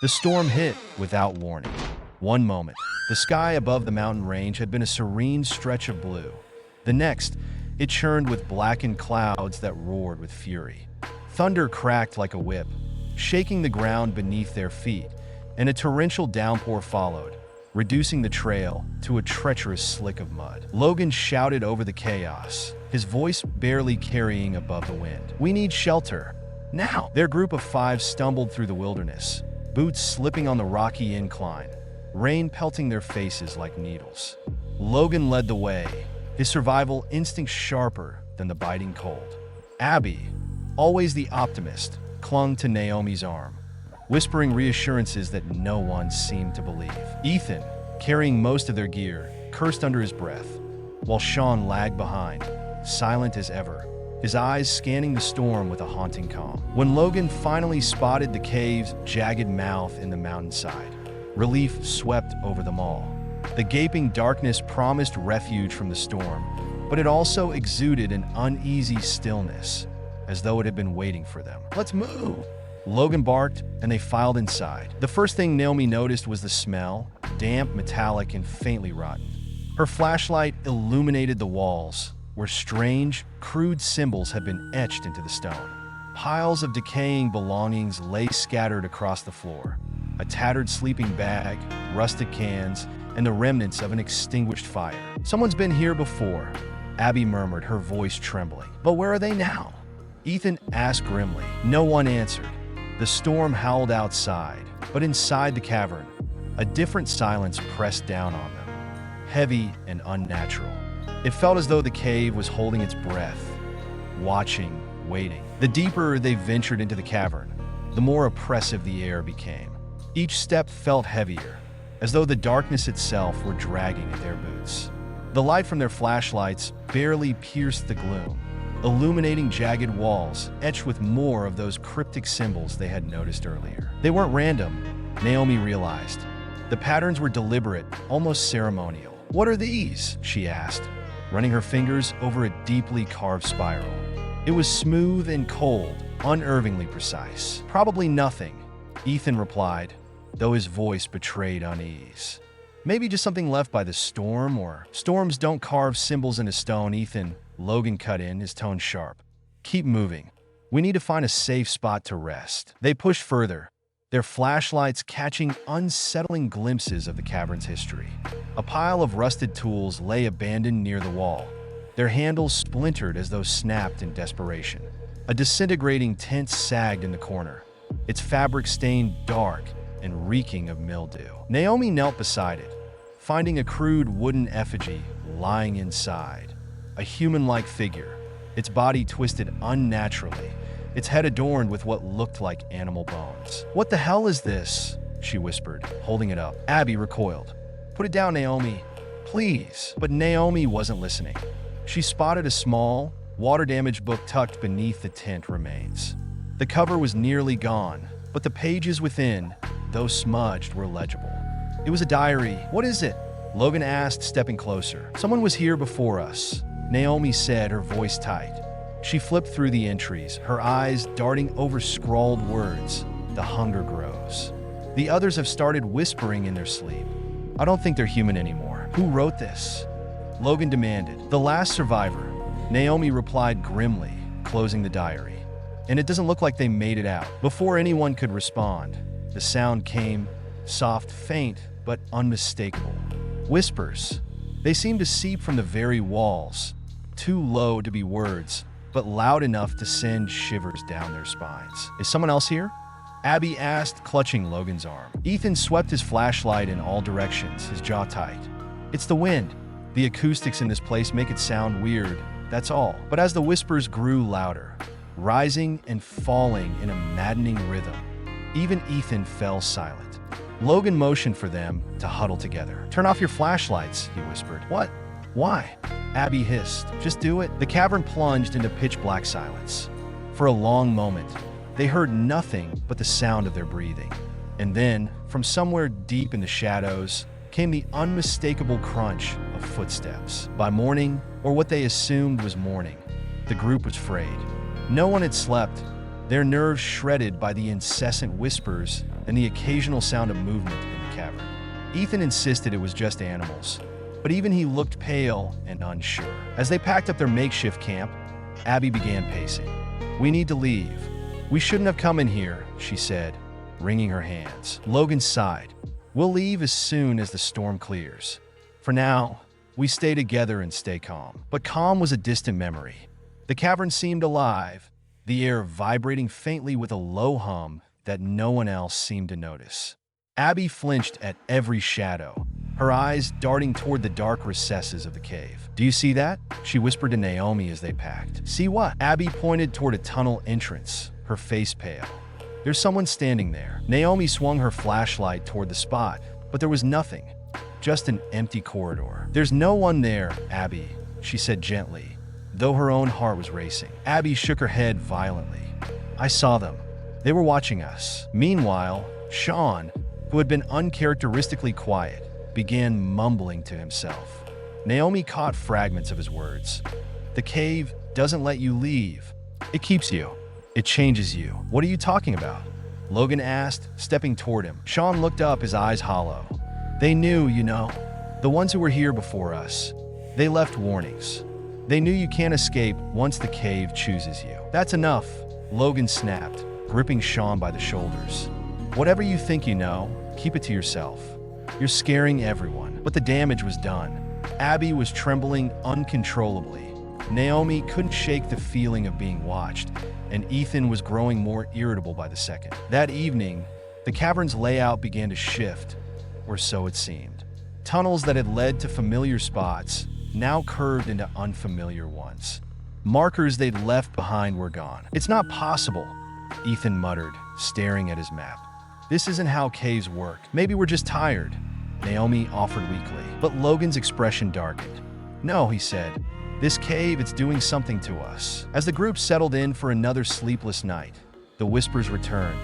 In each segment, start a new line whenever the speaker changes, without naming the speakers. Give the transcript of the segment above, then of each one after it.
The storm hit without warning. One moment, the sky above the mountain range had been a serene stretch of blue. The next, it churned with blackened clouds that roared with fury. Thunder cracked like a whip, shaking the ground beneath their feet, and a torrential downpour followed, reducing the trail to a treacherous slick of mud. Logan shouted over the chaos, his voice barely carrying above the wind. "We need shelter. Now!" Their group of 5 stumbled through the wilderness, boots slipping on the rocky incline, rain pelting their faces like needles. Logan led the way, his survival instinct sharper than the biting cold. Abby, always the optimist, clung to Naomi's arm, whispering reassurances that no one seemed to believe. Ethan, carrying most of their gear, cursed under his breath, while Sean lagged behind, silent as ever, his eyes scanning the storm with a haunting calm. When Logan finally spotted the cave's jagged mouth in the mountainside, relief swept over them all. The gaping darkness promised refuge from the storm, but it also exuded an uneasy stillness, as though it had been waiting for them. "Let's move!" Logan barked, and they filed inside. The first thing Naomi noticed was the smell, damp, metallic, and faintly rotten. Her flashlight illuminated the walls, where strange, crude symbols had been etched into the stone. Piles of decaying belongings lay scattered across the floor. A tattered sleeping bag, rusted cans, and the remnants of an extinguished fire. "Someone's been here before," Abby murmured, her voice trembling. "But where are they now?" Ethan asked grimly. No one answered. The storm howled outside, but inside the cavern, a different silence pressed down on them, heavy and unnatural. It felt as though the cave was holding its breath, watching, waiting. The deeper they ventured into the cavern, the more oppressive the air became. Each step felt heavier, as though the darkness itself were dragging at their boots. The light from their flashlights barely pierced the gloom, illuminating jagged walls etched with more of those cryptic symbols they had noticed earlier. They weren't random, Naomi realized. The patterns were deliberate, almost ceremonial. "What are these?" she asked, running her fingers over a deeply carved spiral. It was smooth and cold, unnervingly precise. "Probably nothing," Ethan replied, though his voice betrayed unease. "Maybe just something left by the storm, or..." "Storms don't carve symbols into stone, Ethan," Logan cut in, his tone sharp. "Keep moving. We need to find a safe spot to rest." They pushed further, their flashlights catching unsettling glimpses of the cavern's history. A pile of rusted tools lay abandoned near the wall, their handles splintered as though snapped in desperation. A disintegrating tent sagged in the corner, its fabric stained dark and reeking of mildew. Naomi knelt beside it, finding a crude wooden effigy lying inside. A human-like figure, its body twisted unnaturally, its head adorned with what looked like animal bones. "What the hell is this?" she whispered, holding it up. Abby recoiled. "Put it down, Naomi. Please." But Naomi wasn't listening. She spotted a small, water-damaged book tucked beneath the tent remains. The cover was nearly gone, but the pages within, though smudged, were legible. It was a diary. "What is it?" Logan asked, stepping closer. "Someone was here before us," Naomi said, her voice tight. She flipped through the entries, her eyes darting over scrawled words. "The hunger grows. The others have started whispering in their sleep. I don't think they're human anymore." "Who wrote this?" Logan demanded. "The last survivor," Naomi replied grimly, closing the diary. "And it doesn't look like they made it out." Before anyone could respond, the sound came, soft, faint, but unmistakable. Whispers. They seemed to seep from the very walls, too low to be words, but loud enough to send shivers down their spines. "Is someone else here?" Abby asked, clutching Logan's arm. Ethan swept his flashlight in all directions, his jaw tight. "It's the wind. The acoustics in this place make it sound weird, that's all." But as the whispers grew louder, rising and falling in a maddening rhythm, even Ethan fell silent. Logan motioned for them to huddle together. "Turn off your flashlights," he whispered. "What? Why?" Abby hissed. "Just do it." The cavern plunged into pitch-black silence. For a long moment, they heard nothing but the sound of their breathing. And then, from somewhere deep in the shadows, came the unmistakable crunch of footsteps. By morning, or what they assumed was morning, the group was frayed. No one had slept, their nerves shredded by the incessant whispers and the occasional sound of movement in the cavern. Ethan insisted it was just animals, but even he looked pale and unsure. As they packed up their makeshift camp, Abby began pacing. "We need to leave. We shouldn't have come in here," she said, wringing her hands. Logan sighed. "We'll leave as soon as the storm clears. For now, we stay together and stay calm." But calm was a distant memory. The cavern seemed alive, the air vibrating faintly with a low hum that no one else seemed to notice. Abby flinched at every shadow, her eyes darting toward the dark recesses of the cave. "Do you see that?" she whispered to Naomi as they packed. "See what?" Abby pointed toward a tunnel entrance, her face pale. "There's someone standing there." Naomi swung her flashlight toward the spot, but there was nothing, just an empty corridor. "There's no one there, Abby," she said gently, though her own heart was racing. Abby shook her head violently. "I saw them. They were watching us." Meanwhile, Sean, who had been uncharacteristically quiet, began mumbling to himself. Naomi caught fragments of his words. "The cave doesn't let you leave. It keeps you. It changes you." "What are you talking about?" Logan asked, stepping toward him. Sean looked up, his eyes hollow. "They knew, the ones who were here before us. They left warnings. They knew you can't escape once the cave chooses you." "That's enough," Logan snapped, gripping Sean by the shoulders. "Whatever you think you know, keep it to yourself. You're scaring everyone." But the damage was done. Abby was trembling uncontrollably. Naomi couldn't shake the feeling of being watched, and Ethan was growing more irritable by the second. That evening, the cavern's layout began to shift, or so it seemed. Tunnels that had led to familiar spots now curved into unfamiliar ones. Markers they'd left behind were gone. "It's not possible," Ethan muttered, staring at his map. "This isn't how caves work. Maybe we're just tired," Naomi offered weakly. But Logan's expression darkened. "No," he said. "This cave, it's doing something to us." As the group settled in for another sleepless night, the whispers returned,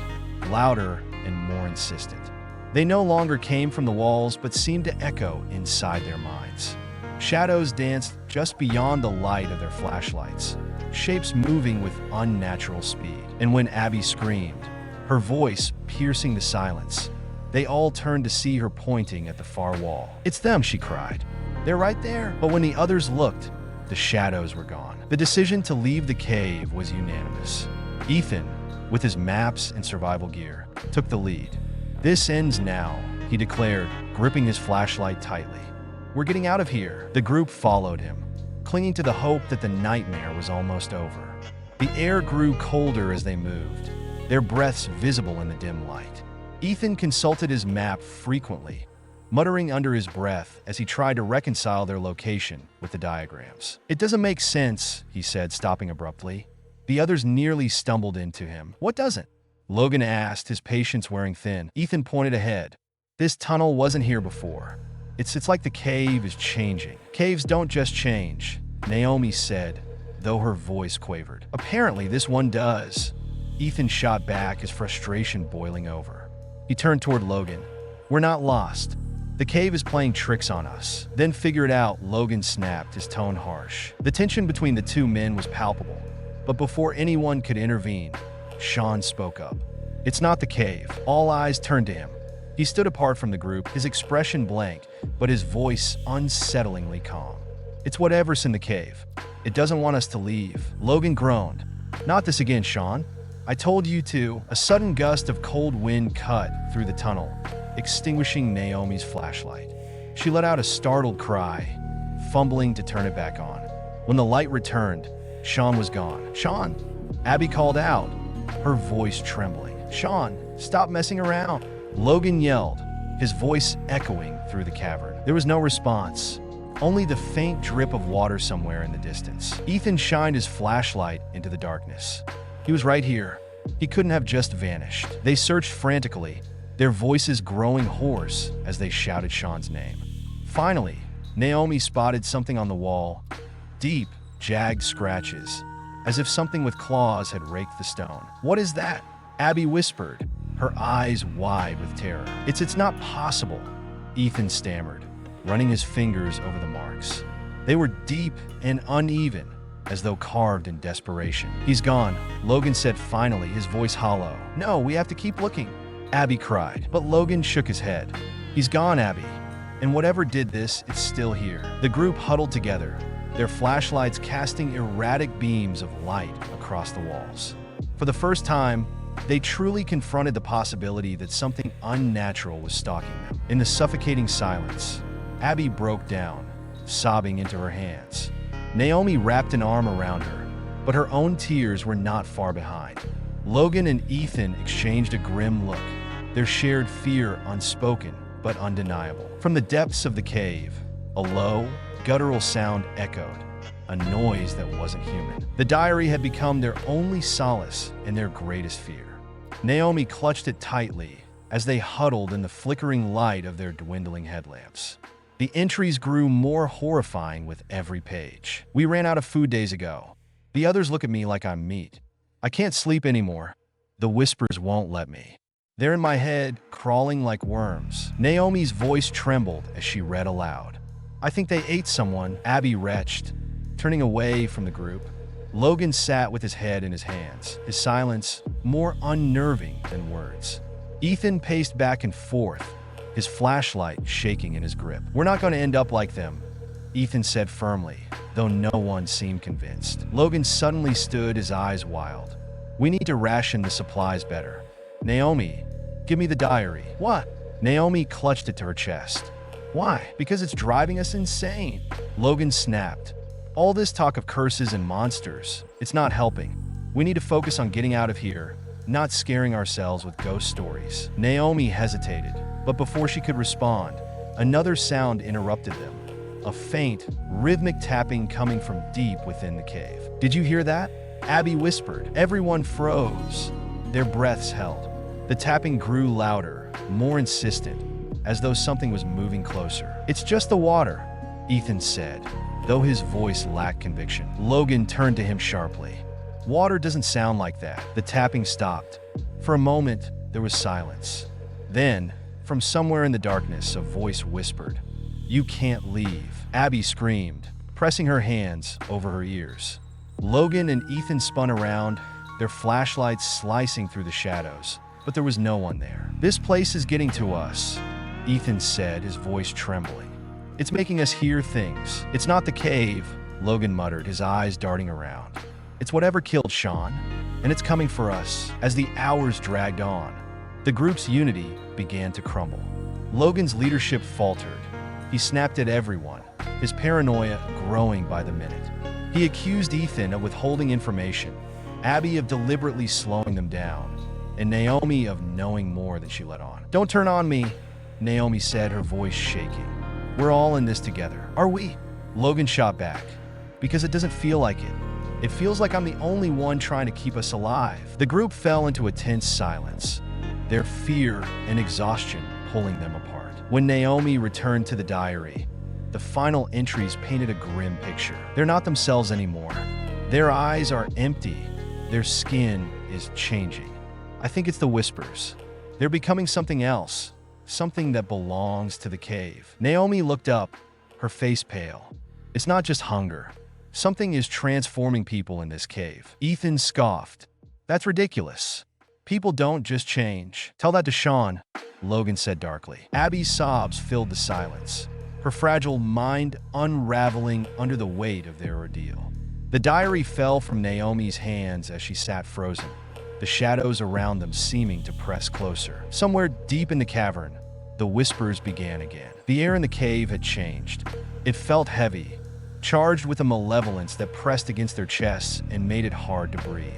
louder and more insistent. They no longer came from the walls, but seemed to echo inside their minds. Shadows danced just beyond the light of their flashlights, shapes moving with unnatural speed. And when Abby screamed, her voice piercing the silence, they all turned to see her pointing at the far wall. "It's them," she cried. "They're right there." But when the others looked, the shadows were gone. The decision to leave the cave was unanimous. Ethan, with his maps and survival gear, took the lead. "This ends now," he declared, gripping his flashlight tightly. "We're getting out of here." The group followed him, clinging to the hope that the nightmare was almost over. The air grew colder as they moved, their breaths visible in the dim light. Ethan consulted his map frequently, muttering under his breath as he tried to reconcile their location with the diagrams. "It doesn't make sense," he said, stopping abruptly. The others nearly stumbled into him. "What doesn't?" Logan asked, his patience wearing thin. Ethan pointed ahead. "This tunnel wasn't here before. It's like the cave is changing." "Caves don't just change," Naomi said, though her voice quavered. "Apparently this one does." Ethan shot back, his frustration boiling over. He turned toward Logan. "We're not lost. The cave is playing tricks on us." "Then figure it out," Logan snapped, his tone harsh. The tension between the two men was palpable, but before anyone could intervene, Sean spoke up. "It's not the cave." All eyes turned to him. He stood apart from the group, his expression blank, but his voice unsettlingly calm. "It's whatever's in the cave. It doesn't want us to leave." Logan groaned. "Not this again, Sean. I told you to." A sudden gust of cold wind cut through the tunnel, extinguishing Naomi's flashlight. She let out a startled cry, fumbling to turn it back on. When the light returned, Sean was gone. "Sean!" Abby called out, her voice trembling. "Sean, stop messing around!" Logan yelled, his voice echoing through the cavern. There was no response, only the faint drip of water somewhere in the distance. Ethan shined his flashlight into the darkness. He was right here. He couldn't have just vanished. They searched frantically, their voices growing hoarse as they shouted Sean's name. Finally, Naomi spotted something on the wall, deep, jagged scratches, as if something with claws had raked the stone. "What is that?" Abby whispered, her eyes wide with terror. It's not possible," Ethan stammered, running his fingers over the marks. They were deep and uneven, as though carved in desperation. "He's gone," Logan said finally, his voice hollow. "No, we have to keep looking." Abby cried, but Logan shook his head. He's gone, Abby. And whatever did this, it's still here. The group huddled together, their flashlights casting erratic beams of light across the walls. For the first time, they truly confronted the possibility that something unnatural was stalking them. In the suffocating silence, Abby broke down, sobbing into her hands. Naomi wrapped an arm around her, but her own tears were not far behind. Logan and Ethan exchanged a grim look, their shared fear unspoken but undeniable. From the depths of the cave, a low, guttural sound echoed, a noise that wasn't human. The diary had become their only solace and their greatest fear. Naomi clutched it tightly as they huddled in the flickering light of their dwindling headlamps. The entries grew more horrifying with every page. We ran out of food days ago. The others look at me like I'm meat. I can't sleep anymore. The whispers won't let me. They're in my head, crawling like worms. Naomi's voice trembled as she read aloud. I think they ate someone, Abby retched, turning away from the group. Logan sat with his head in his hands, his silence more unnerving than words. Ethan paced back and forth, his flashlight shaking in his grip. We're not going to end up like them, Ethan said firmly, though no one seemed convinced. Logan suddenly stood, his eyes wild. We need to ration the supplies better. Naomi, give me the diary. What? Naomi clutched it to her chest. Why? Because it's driving us insane. Logan snapped. All this talk of curses and monsters, it's not helping. We need to focus on getting out of here, not scaring ourselves with ghost stories. Naomi hesitated, but before she could respond, another sound interrupted them. A faint, rhythmic tapping coming from deep within the cave. Did you hear that? Abby whispered. Everyone froze. Their breaths held. The tapping grew louder, more insistent, as though something was moving closer. It's just the water, Ethan said, though his voice lacked conviction. Logan turned to him sharply. Water doesn't sound like that. The tapping stopped. For a moment, there was silence. Then, from somewhere in the darkness, a voice whispered, You can't leave. Abby screamed, pressing her hands over her ears. Logan and Ethan spun around, their flashlights slicing through the shadows, but there was no one there. This place is getting to us, Ethan said, his voice trembling. It's making us hear things. It's not the cave, Logan muttered, his eyes darting around. It's whatever killed Sean, and it's coming for us. As the hours dragged on, the group's unity began to crumble. Logan's leadership faltered. He snapped at everyone, his paranoia growing by the minute. He accused Ethan of withholding information, Abby of deliberately slowing them down, and Naomi of knowing more than she let on. Don't turn on me, Naomi said, her voice shaking. We're all in this together. Are we? Logan shot back. Because it doesn't feel like it. It feels like I'm the only one trying to keep us alive. The group fell into a tense silence, their fear and exhaustion pulling them apart. When Naomi returned to the diary, the final entries painted a grim picture. They're not themselves anymore. Their eyes are empty. Their skin is changing. I think it's the whispers. They're becoming something else, something that belongs to the cave. Naomi looked up, her face pale. It's not just hunger. Something is transforming people in this cave. Ethan scoffed. That's ridiculous. People don't just change. Tell that to Sean, Logan said darkly. Abby's sobs filled the silence, her fragile mind unraveling under the weight of their ordeal. The diary fell from Naomi's hands as she sat frozen, the shadows around them seeming to press closer. Somewhere deep in the cavern, the whispers began again. The air in the cave had changed. It felt heavy, charged with a malevolence that pressed against their chests and made it hard to breathe.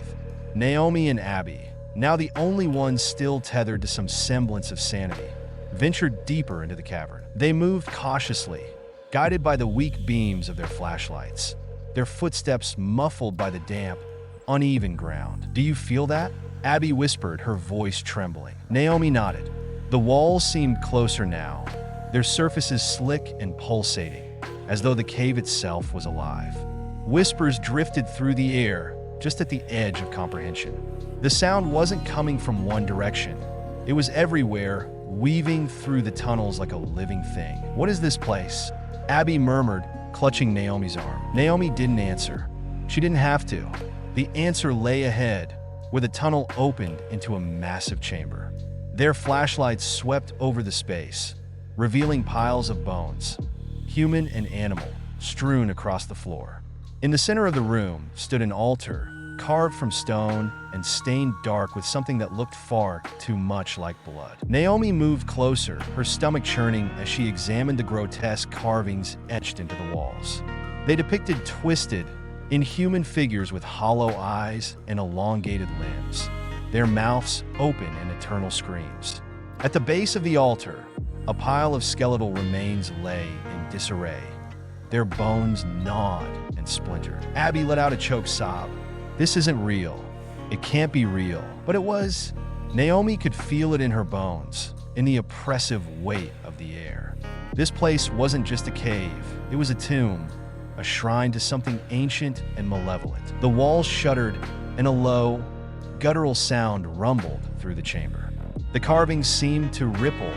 Naomi and Abby, now the only ones still tethered to some semblance of sanity, ventured deeper into the cavern. They moved cautiously, guided by the weak beams of their flashlights, their footsteps muffled by the damp, uneven ground. Do you feel that? Abby whispered, her voice trembling. Naomi nodded. The walls seemed closer now, their surfaces slick and pulsating, as though the cave itself was alive. Whispers drifted through the air, just at the edge of comprehension. The sound wasn't coming from one direction. It was everywhere, weaving through the tunnels like a living thing. What is this place? Abby murmured, clutching Naomi's arm. Naomi didn't answer. She didn't have to. The answer lay ahead, where the tunnel opened into a massive chamber. Their flashlights swept over the space, revealing piles of bones, human and animal, strewn across the floor. In the center of the room stood an altar, carved from stone and stained dark with something that looked far too much like blood. Naomi moved closer, her stomach churning as she examined the grotesque carvings etched into the walls. They depicted twisted, inhuman figures with hollow eyes and elongated limbs, their mouths open in eternal screams. At the base of the altar, a pile of skeletal remains lay in disarray, their bones gnawed and splintered. Abby let out a choked sob. This isn't real. It can't be real. But it was. Naomi could feel it in her bones, in the oppressive weight of the air. This place wasn't just a cave. It was a tomb, a shrine to something ancient and malevolent. The walls shuddered, and a low, guttural sound rumbled through the chamber. The carvings seemed to ripple,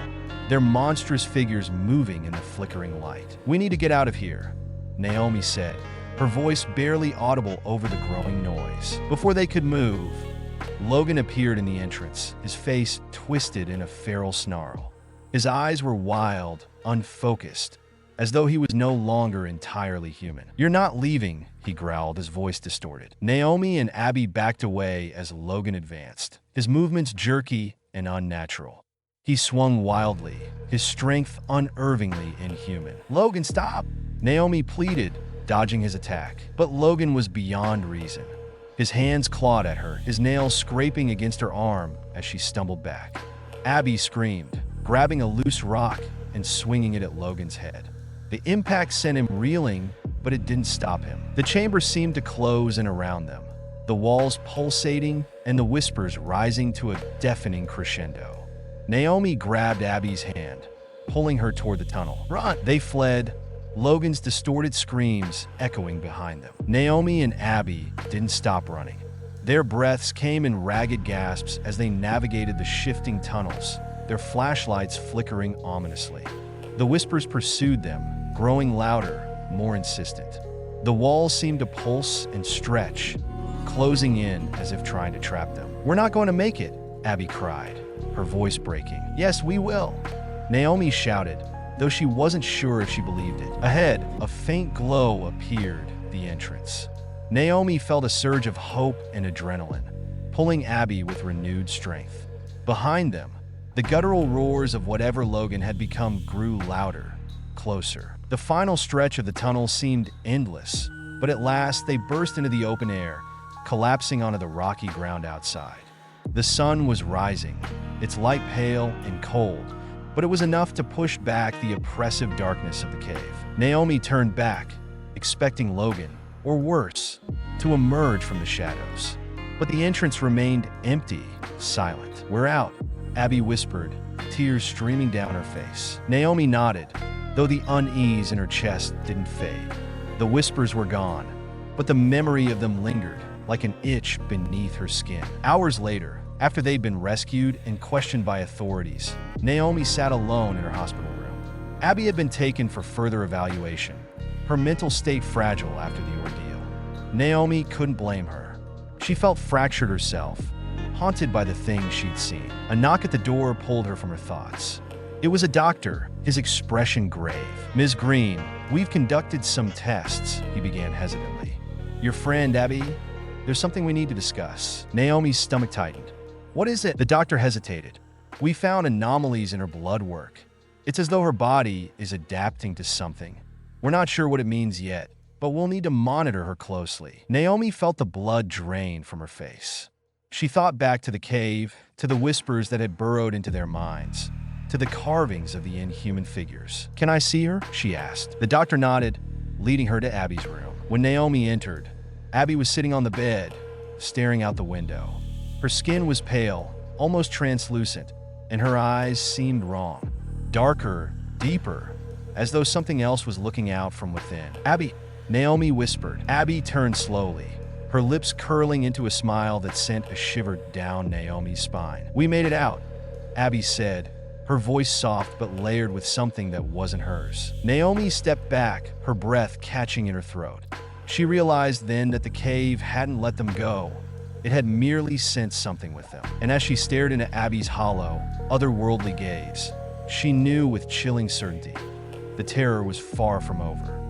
their monstrous figures moving in the flickering light. "We need to get out of here," Naomi said, her voice barely audible over the growing noise. Before they could move, Logan appeared in the entrance, his face twisted in a feral snarl. His eyes were wild, unfocused, as though he was no longer entirely human. "You're not leaving," he growled, his voice distorted. Naomi and Abby backed away as Logan advanced, his movements jerky and unnatural. He swung wildly, his strength unervingly inhuman. "Logan, stop!" Naomi pleaded, dodging his attack. But Logan was beyond reason. His hands clawed at her, his nails scraping against her arm as she stumbled back. Abby screamed, grabbing a loose rock and swinging it at Logan's head. The impact sent him reeling, but it didn't stop him. The chamber seemed to close in around them, the walls pulsating and the whispers rising to a deafening crescendo. Naomi grabbed Abby's hand, pulling her toward the tunnel. "Run!" They fled, Logan's distorted screams echoing behind them. Naomi and Abby didn't stop running. Their breaths came in ragged gasps as they navigated the shifting tunnels, their flashlights flickering ominously. The whispers pursued them, growing louder, more insistent. The walls seemed to pulse and stretch, closing in as if trying to trap them. "We're not going to make it," Abby cried, her voice breaking. "Yes, we will," Naomi shouted, though she wasn't sure if she believed it. Ahead, a faint glow appeared, the entrance. Naomi felt a surge of hope and adrenaline, pulling Abby with renewed strength. Behind them, the guttural roars of whatever Logan had become grew louder, closer. The final stretch of the tunnel seemed endless, but at last they burst into the open air, collapsing onto the rocky ground outside. The sun was rising, its light pale and cold, but it was enough to push back the oppressive darkness of the cave. Naomi turned back, expecting Logan, or worse, to emerge from the shadows. But the entrance remained empty, silent. "We're out," Abby whispered, tears streaming down her face. Naomi nodded, though the unease in her chest didn't fade. The whispers were gone, but the memory of them lingered, like an itch beneath her skin. Hours later, after they'd been rescued and questioned by authorities, Naomi sat alone in her hospital room. Abby had been taken for further evaluation, her mental state fragile after the ordeal. Naomi couldn't blame her. She felt fractured herself, haunted by the things she'd seen. A knock at the door pulled her from her thoughts. It was a doctor, his expression grave. "Ms. Green, we've conducted some tests," he began hesitantly. "Your friend, Abby, there's something we need to discuss." Naomi's stomach tightened. "What is it?" The doctor hesitated. "We found anomalies in her blood work. It's as though her body is adapting to something. We're not sure what it means yet, but we'll need to monitor her closely." Naomi felt the blood drain from her face. She thought back to the cave, to the whispers that had burrowed into their minds, to the carvings of the inhuman figures. "Can I see her?" she asked. The doctor nodded, leading her to Abby's room. When Naomi entered, Abby was sitting on the bed, staring out the window. Her skin was pale, almost translucent, and her eyes seemed wrong. Darker, deeper, as though something else was looking out from within. "Abby," Naomi whispered. Abby turned slowly, her lips curling into a smile that sent a shiver down Naomi's spine. "We made it out," Abby said, her voice soft but layered with something that wasn't hers. Naomi stepped back, her breath catching in her throat. She realized then that the cave hadn't let them go. It had merely sensed something with them. And as she stared into Abby's hollow, otherworldly gaze, she knew with chilling certainty the terror was far from over.